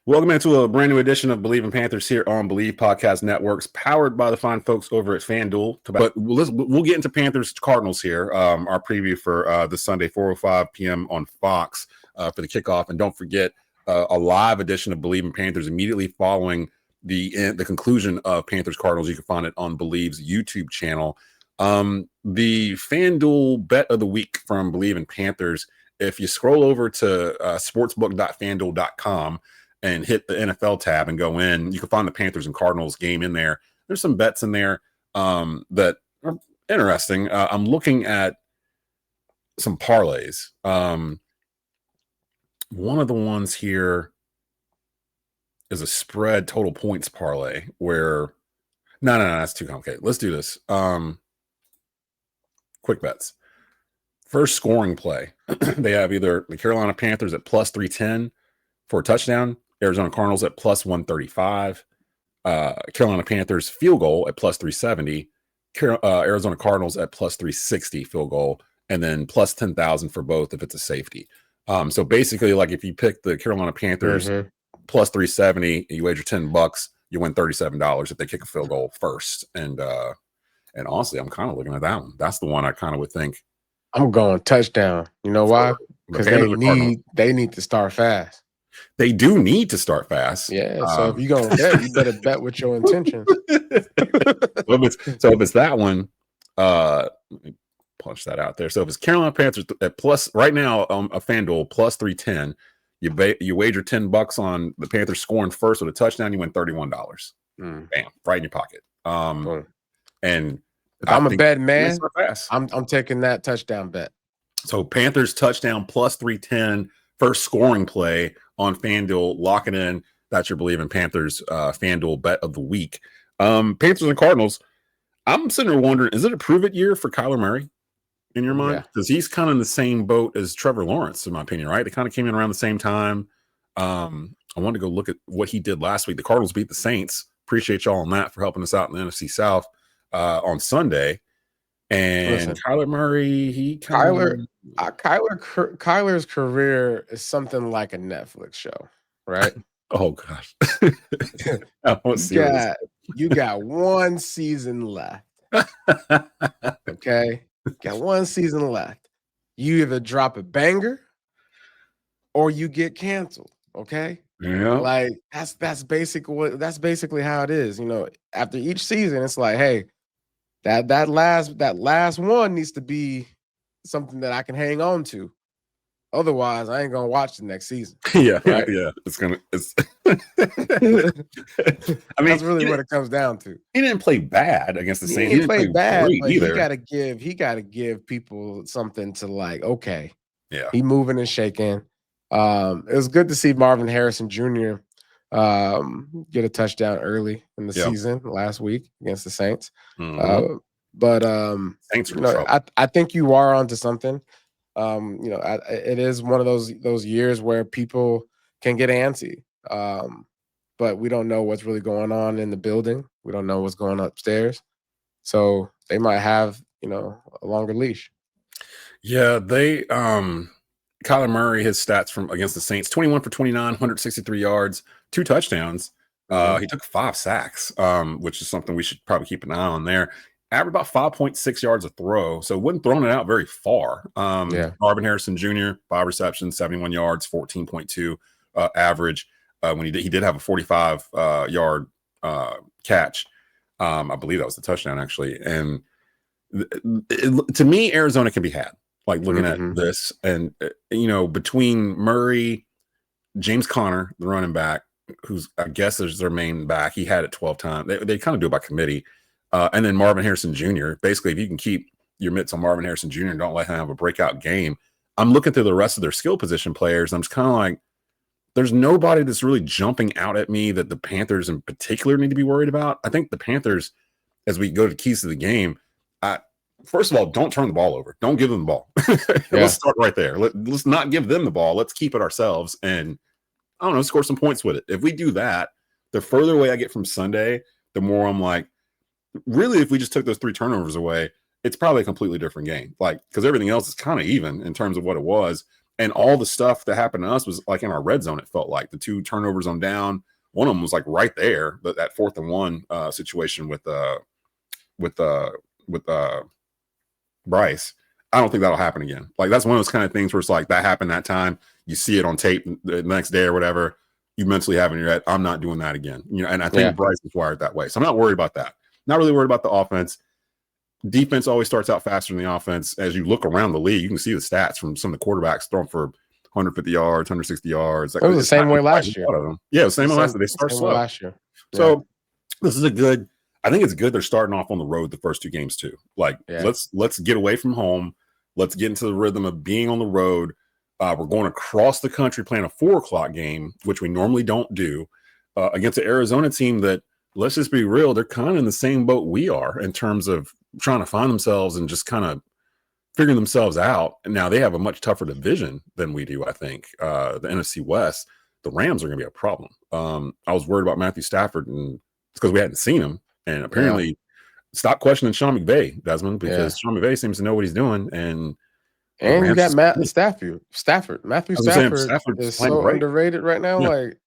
Welcome into a brand new edition of Bleav in Panthers here on Bleav Podcast Networks, powered by the fine folks over at FanDuel. But we'll get into Panthers-Cardinals here, our preview for this Sunday, 4:05 p.m. on Fox for the kickoff. And don't forget a live edition of Bleav in Panthers immediately following the conclusion of Panthers-Cardinals. You can find it on Bleav's YouTube channel. The FanDuel bet of the week from Bleav in Panthers, if you scroll over to sportsbook.fanduel.com and hit the NFL tab and go in, you can find the Panthers and Cardinals game in there. There's some bets in there that are interesting. I'm looking at some parlays. One of the ones here is a spread total points parlay where no, that's too complicated. Let's do this. Quick bets. First scoring play. They have either the Carolina Panthers at plus 310 for a touchdown, Arizona Cardinals at plus 135, Carolina Panthers field goal at plus 370, Arizona Cardinals at plus 360 field goal, and then plus 10,000 for both if it's a safety. So basically, like if you pick the Carolina Panthers plus 370, you wager $10, you win $37 if they kick a field goal first. And honestly, I'm kind of looking at that one. That's the one I kind of would think. I'm going touchdown. You know why? Because they need to start fast. They do need to start fast. Yeah. So if you're gonna bet, you better bet with your intentions. So if it's that one, let me punch that out there. So if it's Carolina Panthers at plus right now, a FanDuel plus 310, you wager $10 on the Panthers scoring first with a touchdown, you win $31. Bam, right in your pocket. And if I'm a bet man, I'm taking that touchdown bet. So Panthers touchdown plus 310, first scoring play on FanDuel. Lock it in. That's your Bleav in Panthers FanDuel bet of the week. Panthers and Cardinals. I'm sitting there wondering, is it a prove it year for Kyler Murray in your mind? Because he's kind of in the same boat as Trevor Lawrence, in my opinion, right? They kind of came in around the same time. I wanted to go look at what he did last week. The Cardinals beat the Saints. Appreciate y'all on that for helping us out in the NFC South on Sunday. And Kyler Murray, Kyler's career is something like a Netflix show, right? Oh gosh. You got one season left. Okay. Got one season left. You either drop a banger or you get canceled. Okay. Yeah. Like that's basically how it is. You know, after each season, it's like, hey, that last one needs to be something that I can hang on to. Otherwise, I ain't gonna watch the next season. Yeah, right? Yeah. It's I mean, that's really what it comes down to. He didn't play bad against the Saints. He didn't play bad, but he gotta give people something to like, okay. Yeah. He moving and shaking. It was good to see Marvin Harrison Jr. Get a touchdown early in the season last week against the Saints. But Saints you know, I think you are onto something. You know, it is one of those years where people can get antsy. But we don't know what's really going on in the building. We don't know what's going on upstairs. So they might have, you know, a longer leash. Yeah, they Kyler Murray, his stats from against the Saints, 21 for 29, 163 yards, 2 touchdowns. He took 5 sacks, which is something we should probably keep an eye on there. Averaged about 5.6 yards a throw, so wasn't throwing it out very far. Marvin Harrison Jr., 5 receptions, 71 yards, 14.2 average. When he did have a 45 yard catch. I Bleav that was the touchdown, actually. And to me, Arizona can be had. Like looking at this, and you know, between Murray, James Conner, the running back, who's I guess is their main back, he had it 12 times. They kind of do it by committee, and then Marvin Harrison Jr. Basically, if you can keep your mitts on Marvin Harrison Jr. and don't let him have a breakout game, I'm looking through the rest of their skill position players. And I'm just kind of like, there's nobody that's really jumping out at me that the Panthers in particular need to be worried about. I think the Panthers, as we go to keys to the game, first of all, don't turn the ball over. Don't give them the ball. Let's start right there. Let's not give them the ball. Let's keep it ourselves and, I don't know, score some points with it. If we do that, the further away I get from Sunday, the more I'm like, really, if we just took those 3 turnovers away, it's probably a completely different game. Like, because everything else is kind of even in terms of what it was. And all the stuff that happened to us was like in our red zone. It felt like the 2 turnovers on down. One of them was like right there, but that 4th and 1 situation with Bryce. I don't think that'll happen again. Like that's one of those kind of things where it's like that happened that time. You see it on tape the next day or whatever. You mentally have in your head, I'm not doing that again. And I think Bryce is wired that way. So I'm not worried about that. Not really worried about the offense. Defense always starts out faster than the offense. As you look around the league, you can see the stats from some of the quarterbacks throwing for 150 yards, 160 yards. It was the same way last year. Yeah, the same way last year. They start slow. Last year. So this is I think it's good they're starting off on the road the first 2 games too. Like let's get away from home. Let's get into the rhythm of being on the road. We're going across the country playing a 4:00 game, which we normally don't do, against an Arizona team that, let's just be real, they're kind of in the same boat we are in terms of trying to find themselves and just kind of figuring themselves out. And now they have a much tougher division than we do, I think. The NFC West, the Rams are going to be a problem. I was worried about Matthew Stafford, and it's because we hadn't seen him. And apparently, stop questioning Sean McVay, Desmond, because Sean McVay seems to know what he's doing. And you got Matthew Stafford is so underrated right now. Like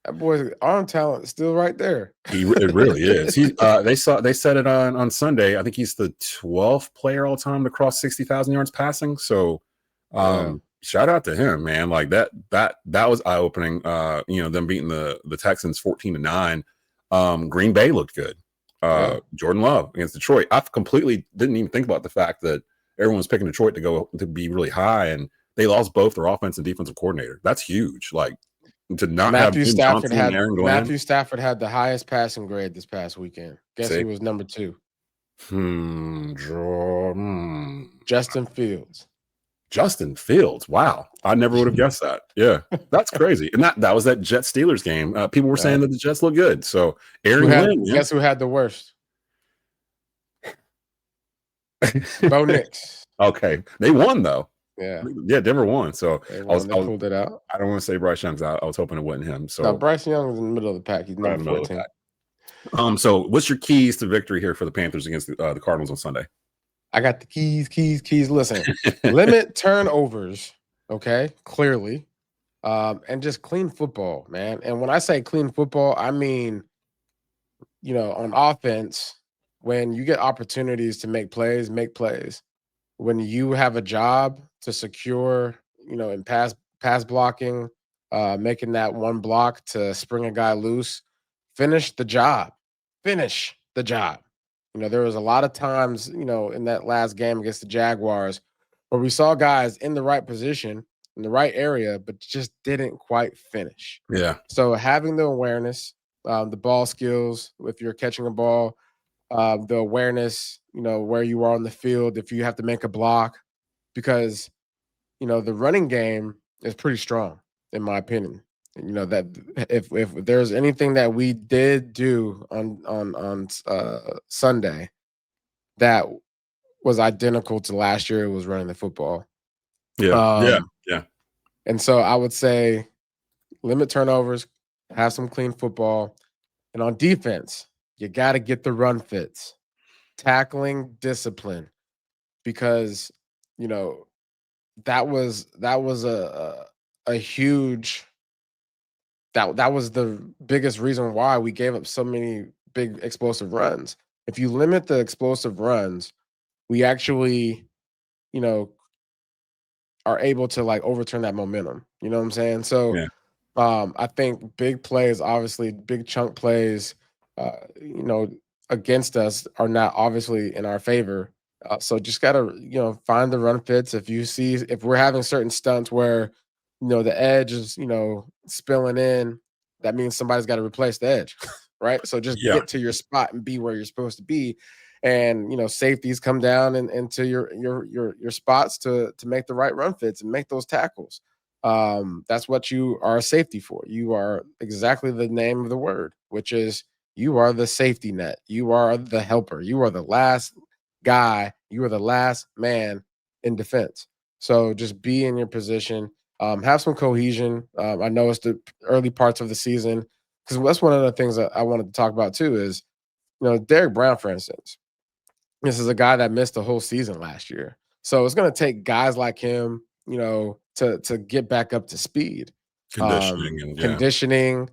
that boy's arm talent is still right there. It really is. They said it on Sunday. I think he's the 12th player all time to cross 60,000 yards passing. So shout out to him, man. Like that was eye opening. Them beating the Texans 14-9. Green Bay looked good. Jordan Love against Detroit. I completely didn't even think about the fact that everyone was picking Detroit to be really high, and they lost both their offense and defensive coordinator. That's huge. Like to not Matthew have Stafford Johnson and Aaron Glenn. Matthew Stafford had the highest passing grade this past weekend. Guess who was number 2? Justin Fields. Justin Fields. Wow. I never would have guessed that. Yeah. That's crazy. And that was that Jets Steelers game. People were saying that the Jets look good. So Aaron Glenn. Guess who had the worst? Bo Nix. Okay. They won though. Yeah, Denver won. So they pulled it out. I don't want to say Bryce Young's out. I was hoping it wasn't him. So no, Bryce Young is in the middle of the pack. He's number 14. So what's your keys to victory here for the Panthers against the Cardinals on Sunday? I got the keys. Listen, limit turnovers. Okay, clearly, and just clean football, man. And when I say clean football, I mean, on offense, when you get opportunities to make plays, make plays. When you have a job to secure, in pass blocking, making that one block to spring a guy loose, finish the job. There was a lot of times, in that last game against the Jaguars where we saw guys in the right position, in the right area, but just didn't quite finish. Yeah. So having the awareness, the ball skills, if you're catching a ball, the awareness, where you are on the field, if you have to make a block, because, the running game is pretty strong, in my opinion. That if there's anything that we did do on Sunday that was identical to last year, it was running the football. Yeah. And so I would say limit turnovers, have some clean football, and on defense, you got to get the run fits, tackling discipline, because that was a huge. That was the biggest reason why we gave up so many big explosive runs. If you limit the explosive runs, we actually, are able to overturn that momentum. You know what I'm saying? So, I think big plays, obviously big chunk plays, against us are not obviously in our favor. So just gotta, find the run fits. If we're having certain stunts where, the edge is, spilling in, that means somebody's got to replace the edge, right? So just get to your spot and be where you're supposed to be. And, safeties come down and into your spots to make the right run fits and make those tackles. That's what you are a safety for. You are exactly the name of the word, which is you are the safety net. You are the helper. You are the last guy. You are the last man in defense. So just be in your position. Have some cohesion. I know it's the early parts of the season, because that's one of the things that I wanted to talk about too is, Derek Brown, for instance. This is a guy that missed the whole season last year. So it's going to take guys like him, to get back up to speed. Conditioning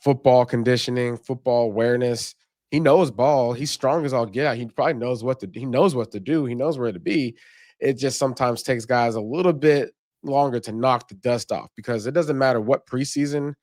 Football conditioning, football awareness. He knows ball. He's strong as all get out. He probably knows what to do. He knows what to do. He knows where to be. It just sometimes takes guys a little bit longer to knock the dust off, because it doesn't matter what preseason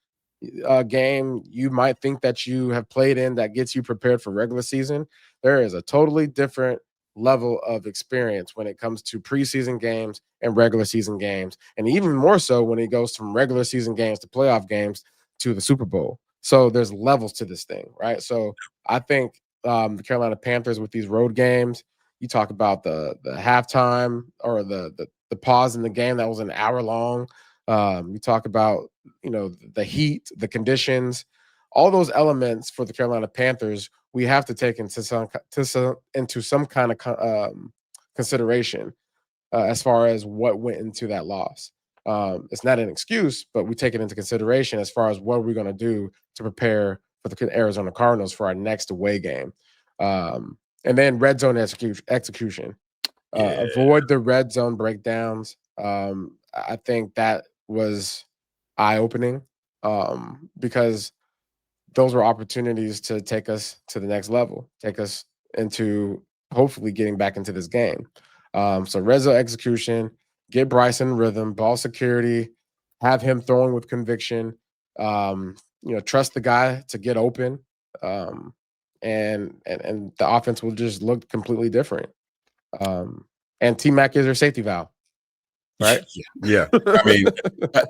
game you might think that you have played in that gets you prepared for regular season. There is a totally different level of experience when it comes to preseason games and regular season games, and even more so when it goes from regular season games to playoff games to the Super Bowl. So there's levels to this thing, right? So I think the Carolina Panthers with these road games, you talk about the halftime or the pause in the game that was an hour long. You talk about, the heat, the conditions, all those elements for the Carolina Panthers. We have to take into some kind of consideration as far as what went into that loss. It's not an excuse, but we take it into consideration as far as what we're going to do to prepare for the Arizona Cardinals for our next away game. And then red zone execution. Avoid the red zone breakdowns. I think that was eye-opening because those were opportunities to take us to the next level, take us into hopefully getting back into this game. So red zone execution, get Bryce in rhythm, ball security, have him throwing with conviction, trust the guy to get open, and the offense will just look completely different. And T-Mac is their safety valve, right? Yeah. I mean,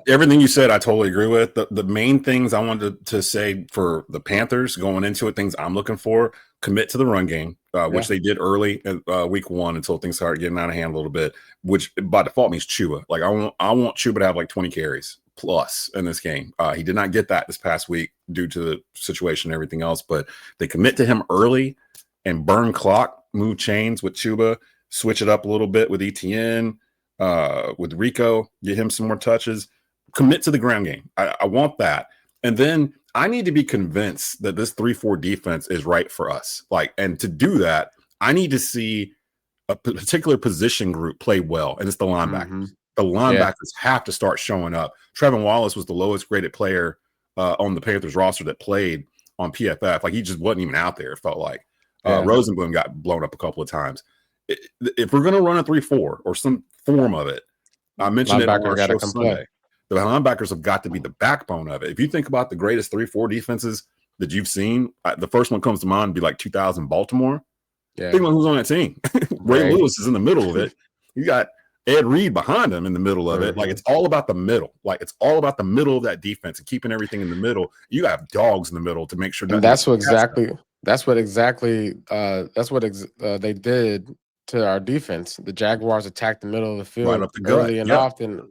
everything you said, I totally agree with. The main things I wanted to say for the Panthers going into it, things I'm looking for: commit to the run game, which they did early in week 1 until things started getting out of hand a little bit, which by default means Chuba. Like I want Chuba to have like 20 carries plus in this game. He did not get that this past week due to the situation and everything else, but they commit to him early and burn clock, move chains with Chuba, switch it up a little bit with ETN, with Rico, get him some more touches, commit to the ground game. I want that. And then I need to be convinced that this 3-4 defense is right for us. And to do that, I need to see a particular position group play well, and it's the linebackers. Mm-hmm. The linebackers have to start showing up. Trevin Wallace was the lowest graded player on the Panthers roster that played on PFF. Like he just wasn't even out there, it felt like. Rosenblum got blown up a couple of times. If we're going to run a 3-4 or some form of it, I mentioned it on our show Sunday, the linebackers have got to be the backbone of it. If you think about the greatest 3-4 defenses that you've seen, the first one comes to mind would be like 2000 Baltimore. Think about who's on that team. Ray Lewis is in the middle of it. You got Ed Reed behind him in the middle of it. Like it's all about the middle. Like it's all about the middle of that defense and keeping everything in the middle. You have dogs in the middle to make sure. And that's what exactly they did to our defense. The Jaguars attacked the middle of the field right up the early gut. and often.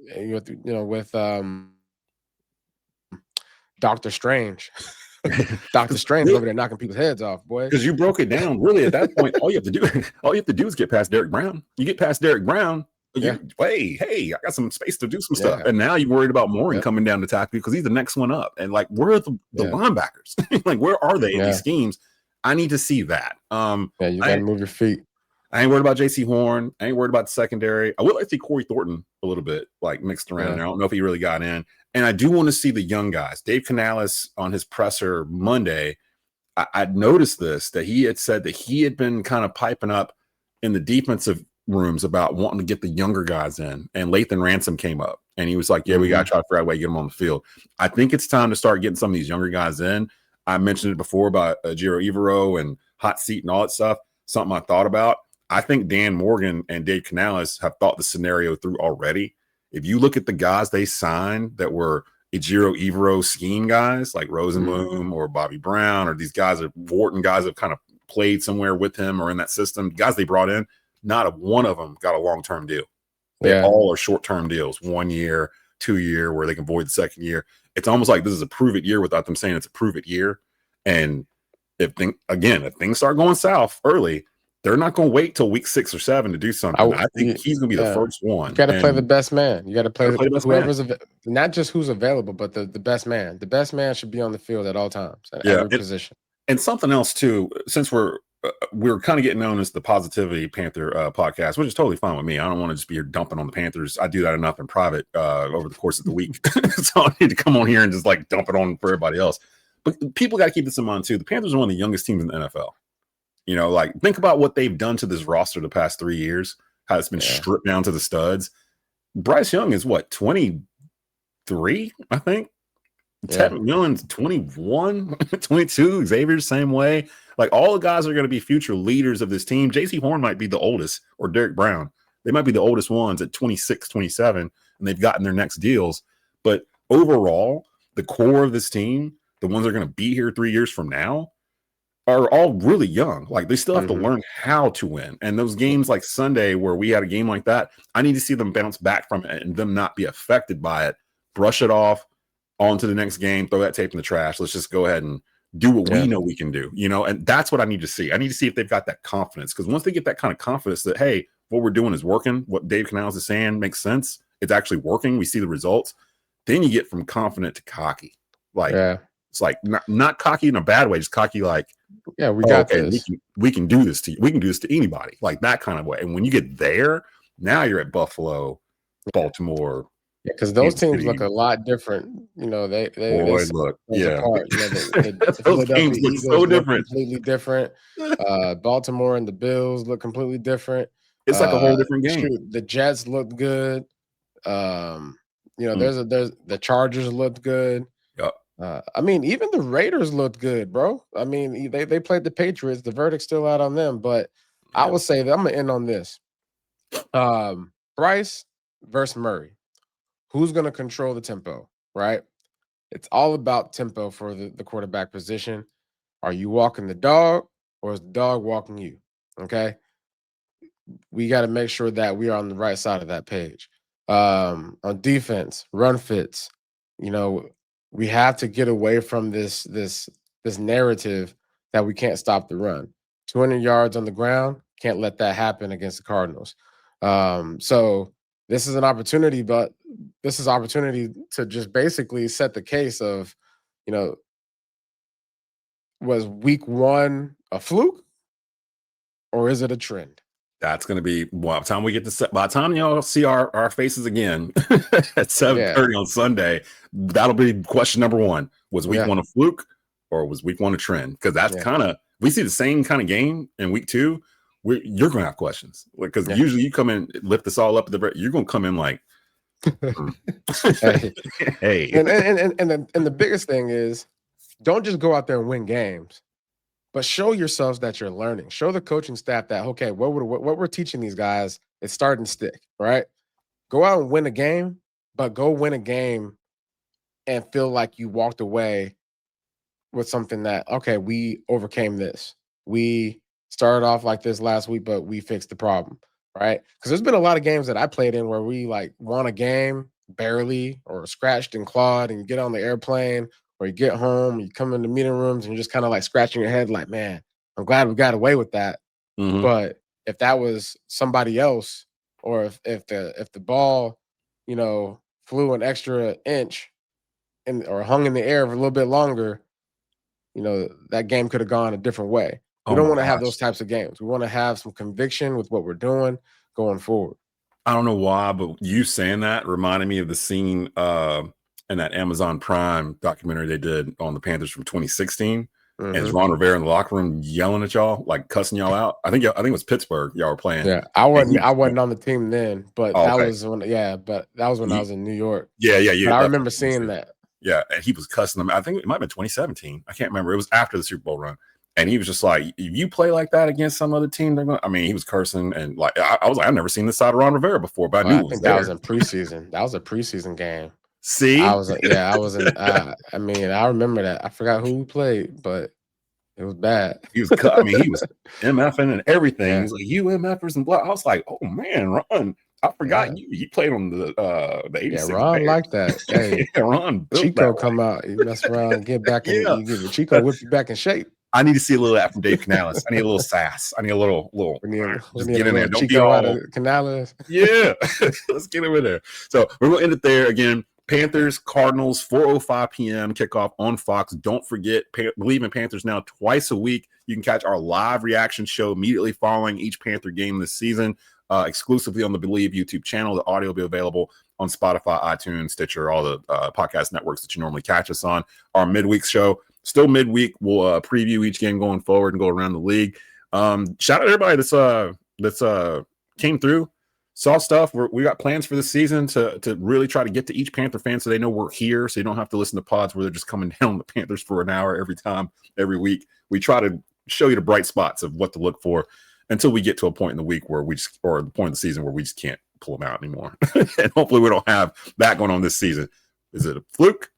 With Dr. Strange. Dr. Strange over there knocking people's heads off, boy. Because you broke it down. Really, at that point, all you have to do is get past Derek Brown. You get past Derek Brown. Hey, I got some space to do some stuff. And now you're worried about Morin coming down to tackle because he's the next one up. And like, where are the linebackers? Like, where are they in these schemes? I need to see that. You got to move your feet. I ain't worried about JC Horn. I ain't worried about the secondary. I would like to see Corey Thornton a little bit like mixed around there. I don't know if he really got in. And I do want to see the young guys. Dave Canales on his presser Monday, I noticed that he had said that he had been kind of piping up in the defensive rooms about wanting to get the younger guys in. And Lathan Ransom came up and he was like, we got to try to figure out a way to get them on the field. I think it's time to start getting some of these younger guys in. I mentioned it before about Jiro Evero and hot seat and all that stuff. Something I thought about. I think Dan Morgan and Dave Canales have thought the scenario through already. If you look at the guys they signed that were Ejiro Evero scheme guys like Rosenblum or Bobby Brown, or these guys are Wharton guys have kind of played somewhere with him or in that system, guys they brought in, not one of them got a long-term deal. They all are short-term deals, 1 year, 2 year, where they can void the second year. It's almost like this is a prove it year without them saying it's a prove it year. And if things start going south early, they're not going to wait till week 6 or 7 to do something. I think he's going to be the first one. You got to play the best man. You got to play whoever's not just who's available, but the best man. The best man should be on the field at all times at every position. And something else too, since we're we're kind of getting known as the Positivity Panther podcast, which is totally fine with me. I don't want to just be here dumping on the Panthers. I do that enough in private over the course of the week. So I need to come on here and just like dump it on for everybody else. But people got to keep this in mind too. The Panthers are one of the youngest teams in the NFL. You know, like think about what they've done to this roster the past 3 years, how it's been stripped down to the studs. Bryce Young is what, 23, I think? Ted McMillan's 21, 22. Xavier's same way. Like all the guys are going to be future leaders of this team. JC Horn might be the oldest, or Derek Brown. They might be the oldest ones at 26, 27, and they've gotten their next deals. But overall, the core of this team, the ones that are going to be here 3 years from now, are all really young. Like they still have to learn how to win. And those games like Sunday where we had a game like that, I need to see them bounce back from it and them not be affected by it. Brush it off, on to the next game, throw that tape in the trash. Let's just go ahead and do what we know we can do, you know? And that's what I need to see. I need to see if they've got that confidence, because once they get that kind of confidence that, hey, what we're doing is working, what Dave Canales is saying makes sense, it's actually working, we see the results, then you get from confident to cocky. Like, it's like not cocky in a bad way, just cocky like, we got this. We can do this to you. We can do this to anybody, like that kind of way. And when you get there, now you're at Buffalo, Baltimore. Yeah, because those teams look a lot different. You know, they look apart. You know, those games look so different. Completely different. Baltimore and the Bills look completely different. It's like a whole different game. The Jets looked good. You know, there's the Chargers looked good. I mean, even the Raiders looked good, bro. I mean, they played the Patriots. The verdict's still out on them, but I would say that I'm gonna end on this. Bryce versus Murray. Who's going to control the tempo, right? It's all about tempo for the quarterback position. Are you walking the dog or is the dog walking you? Okay. We got to make sure that we are on the right side of that page. On defense, run fits, you know, we have to get away from this narrative that we can't stop the run. 200 yards on the ground, can't let that happen against the Cardinals. So this is an opportunity, but this is opportunity to just basically set the case of, you know, was week 1 a fluke or is it a trend? That's going to be by the time we get to by the time y'all see our faces again at 7:30 on Sunday. That'll be question number 1. Was week 1 a fluke or was week 1 a trend? Because that's kind of, we see the same kind of game in week 2. You're going to have questions because usually you come in, lift us all up at the, you're going to come in like, hey. And the biggest thing is, don't just go out there and win games, but show yourselves that you're learning. Show the coaching staff that, okay, what we're teaching these guys is starting to stick, right? Go out and win a game, but go win a game and feel like you walked away with something that, okay, we overcame this. We started off like this last week, but we fixed the problem, right? Because there's been a lot of games that I played in where we like won a game barely or scratched and clawed, and you get on the airplane or you get home, you come in the meeting rooms and you're just kind of like scratching your head like, man, I'm glad we got away with that. But if that was somebody else, or if the ball, you know, flew an extra inch or hung in the air for a little bit longer, you know, that game could have gone a different way. We don't want to have those types of games. We want to have some conviction with what we're doing going forward. I don't know why, but you saying that reminded me of the scene in that Amazon Prime documentary they did on the Panthers from 2016. And it's Ron Rivera in the locker room yelling at y'all, like cussing y'all out. I think it was Pittsburgh y'all were playing. Yeah, I wasn't on the team then, but that was when I was in New York. Yeah. But I remember seeing that. Yeah, and he was cussing them. I think it might have been 2017. I can't remember. It was after the Super Bowl run. And he was just like, if you play like that against some other team, they're going to, I mean, he was cursing. And like, I was like, I've never seen this side of Ron Rivera before, but I knew I think that was in preseason. That was a preseason game. See? I was in, I mean, I remember that. I forgot who we played, but it was bad. He was MFing and everything. Yeah. He was like, you MFers and blah. I was like, oh man, Ron, I forgot you played on the 86. Yeah, Ron liked that. Hey, Ron Chico come out, you mess around and get back in. You give Chico whip you back in shape. I need to see a little of that from Dave Canales. I need a little sass. I need a little. Just get in there. Don't be all out of Canales. Yeah, let's get him in there. So we're gonna end it there again. Panthers-Cardinals, 4:05 p.m. kickoff on Fox. Don't forget, Bleav in Panthers now twice a week. You can catch our live reaction show immediately following each Panther game this season, exclusively on the Bleav YouTube channel. The audio will be available on Spotify, iTunes, Stitcher, all the podcast networks that you normally catch us on. Our midweek show, still midweek. We'll preview each game going forward and go around the league. Shout out to everybody that's came through, saw stuff. We got plans for this season to really try to get to each Panther fan so they know we're here, so you don't have to listen to pods where they're just coming down on the Panthers for an hour every week. We try to show you the bright spots of what to look for until we get to a point in the week or the point of the season where we just can't pull them out anymore. And hopefully we don't have that going on this season. Is it a fluke?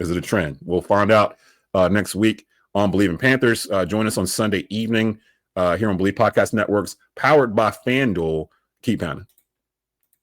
Is it a trend? We'll find out next week on Bleav in Panthers. Join us on Sunday evening here on Bleav Podcast Networks, powered by FanDuel. Keep pounding.